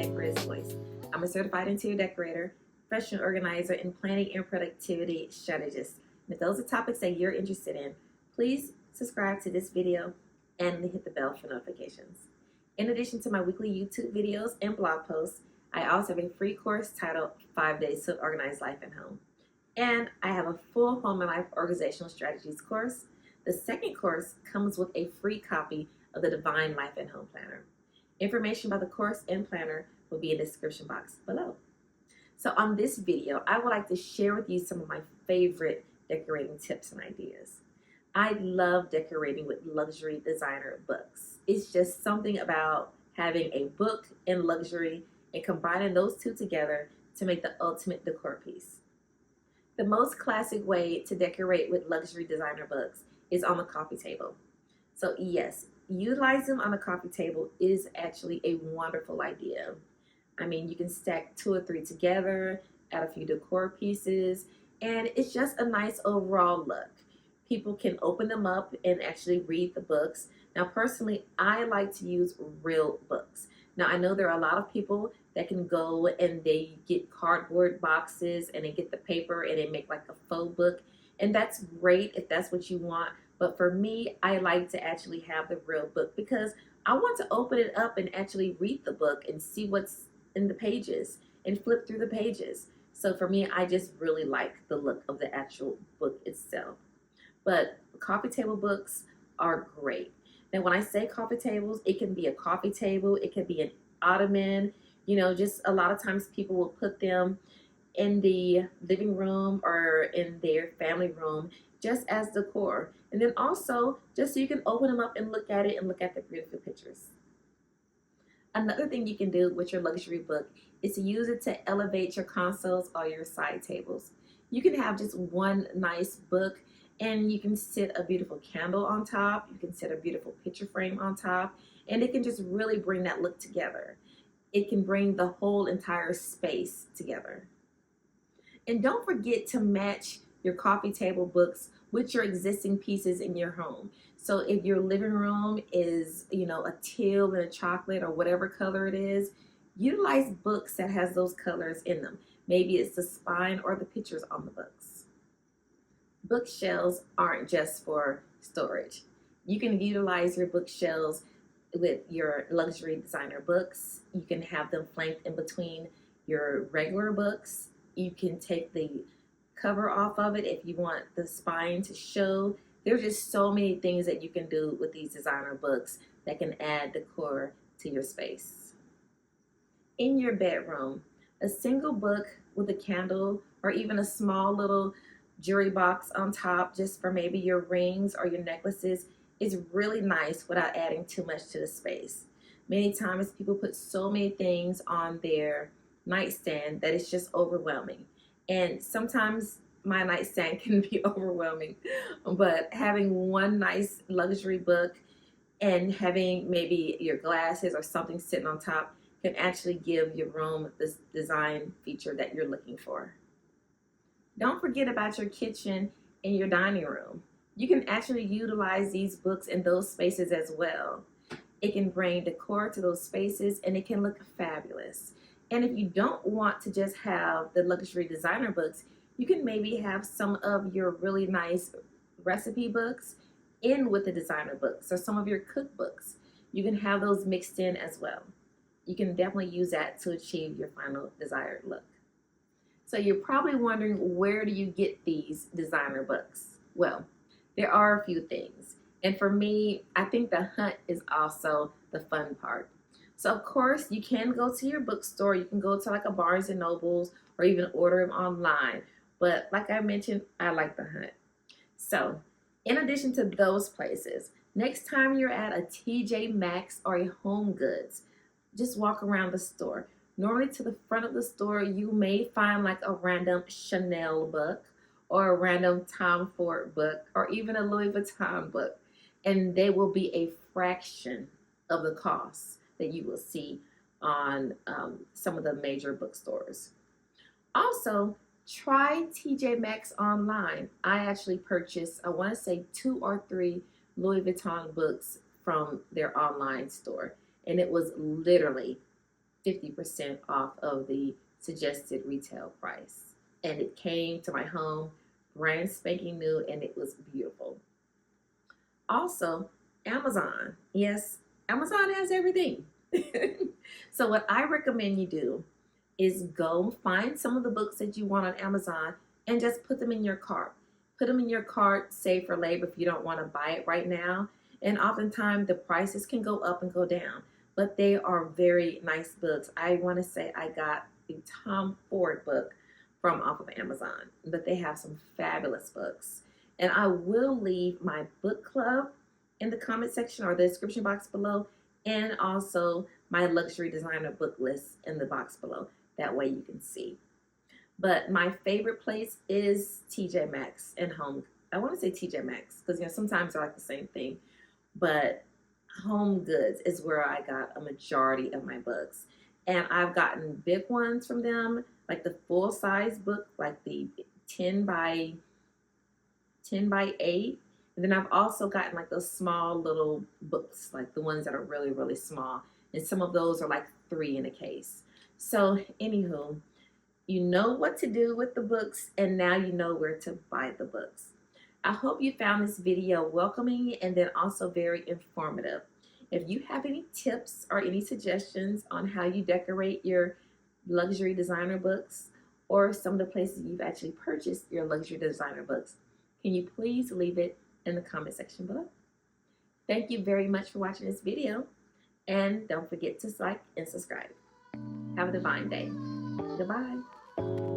decorator's voice. I'm a certified interior decorator, professional organizer, and planning and productivity strategist. And if those are topics that you're interested in, please subscribe to this video and hit the bell for notifications. In addition to my weekly YouTube videos and blog posts, I also have a free course titled 5 Days to Organize Life and Home. And I have a full home and life organizational strategies course. The second course comes with a free copy of the Divine Life and Home Planner. Information about the course and planner will be in the description box below. So on this video, I would like to share with you some of my favorite decorating tips and ideas. I love decorating with luxury designer books. It's just something about having a book and luxury and combining those two together to make the ultimate decor piece. The most classic way to decorate with luxury designer books is on the coffee table. So yes, utilize them on the coffee table is actually a wonderful idea. I mean, you can stack 2 or 3 together, add a few decor pieces, and it's just a nice overall look. People can open them up and actually read the books. Now, personally, I like to use real books. Now, I know there are a lot of people that can go and they get cardboard boxes and they get the paper and they make like a faux book. And that's great if that's what you want. But for me, I like to actually have the real book because I want to open it up and actually read the book and see what's in the pages and flip through the pages. So for me, I just really like the look of the actual book itself. But coffee table books are great. Now, when I say coffee tables, it can be a coffee table, it can be an ottoman, just a lot of times people will put them in the living room or in their family room just as decor. And then also just so you can open them up and look at it and look at the beautiful pictures. Another thing you can do with your luxury book is to use it to elevate your consoles or your side tables. You can have just one nice book and you can sit a beautiful candle on top, you can set a beautiful picture frame on top, and it can just really bring that look together. It can bring the whole entire space together. And don't forget to match your coffee table books with your existing pieces in your home. So if your living room is, a teal and a chocolate or whatever color it is, utilize books that has those colors in them. Maybe it's the spine or the pictures on the books. Bookshelves aren't just for storage. You can utilize your bookshelves with your luxury designer books. You can have them flanked in between your regular books. You can take the cover off of it if you want the spine to show. There's just so many things that you can do with these designer books that can add decor to your space. In your bedroom, a single book with a candle or even a small little jewelry box on top just for maybe your rings or your necklaces is really nice without adding too much to the space. Many times people put so many things on their nightstand that it's just overwhelming. And sometimes my nightstand can be overwhelming, but having one nice luxury book and having maybe your glasses or something sitting on top can actually give your room this design feature that you're looking for. Don't forget about your kitchen and your dining room. You can actually utilize these books in those spaces as well. It can bring decor to those spaces and it can look fabulous. And if you don't want to just have the luxury designer books, you can maybe have some of your really nice recipe books in with the designer books or some of your cookbooks. You can have those mixed in as well. You can definitely use that to achieve your final desired look. So you're probably wondering, where do you get these designer books? Well, there are a few things. And for me, I think the hunt is also the fun part. So of course, you can go to your bookstore. You can go to like a Barnes and Nobles or even order them online. But like I mentioned, I like the hunt. So in addition to those places, next time you're at a TJ Maxx or a Home Goods, just walk around the store. Normally to the front of the store, you may find like a random Chanel book or a random Tom Ford book or even a Louis Vuitton book. And they will be a fraction of the cost that you will see on some of the major bookstores. Also, try TJ Maxx online. I actually purchased, I want to say 2 or 3 Louis Vuitton books from their online store. And it was literally 50% off of the suggested retail price. And it came to my home brand spanking new, and it was beautiful. Also, Amazon. Yes, Amazon has everything. So what I recommend you do is go find some of the books that you want on Amazon and just put them in your cart. Put them in your cart, save for labor if you don't want to buy it right now. And oftentimes the prices can go up and go down, but they are very nice books. I want to say I got the Tom Ford book from off of Amazon, but they have some fabulous books. And I will leave my book club in the comment section or the description box below, and also my luxury designer book list in the box below. That way you can see. But my favorite place is TJ Maxx and Home. I want to say TJ Maxx because sometimes they're like the same thing, but Home Goods is where I got a majority of my books, and I've gotten big ones from them, like the full size book, like the 10 by 8. And then I've also gotten like those small little books, like the ones that are really, really small. And some of those are like 3 in a case. So, anywho, you know what to do with the books, and now you know where to buy the books. I hope you found this video welcoming and then also very informative. If you have any tips or any suggestions on how you decorate your luxury designer books, or some of the places you've actually purchased your luxury designer books, can you please leave it in the comment section below? Thank you very much for watching this video, and don't forget to like and subscribe. Have a divine day. Goodbye.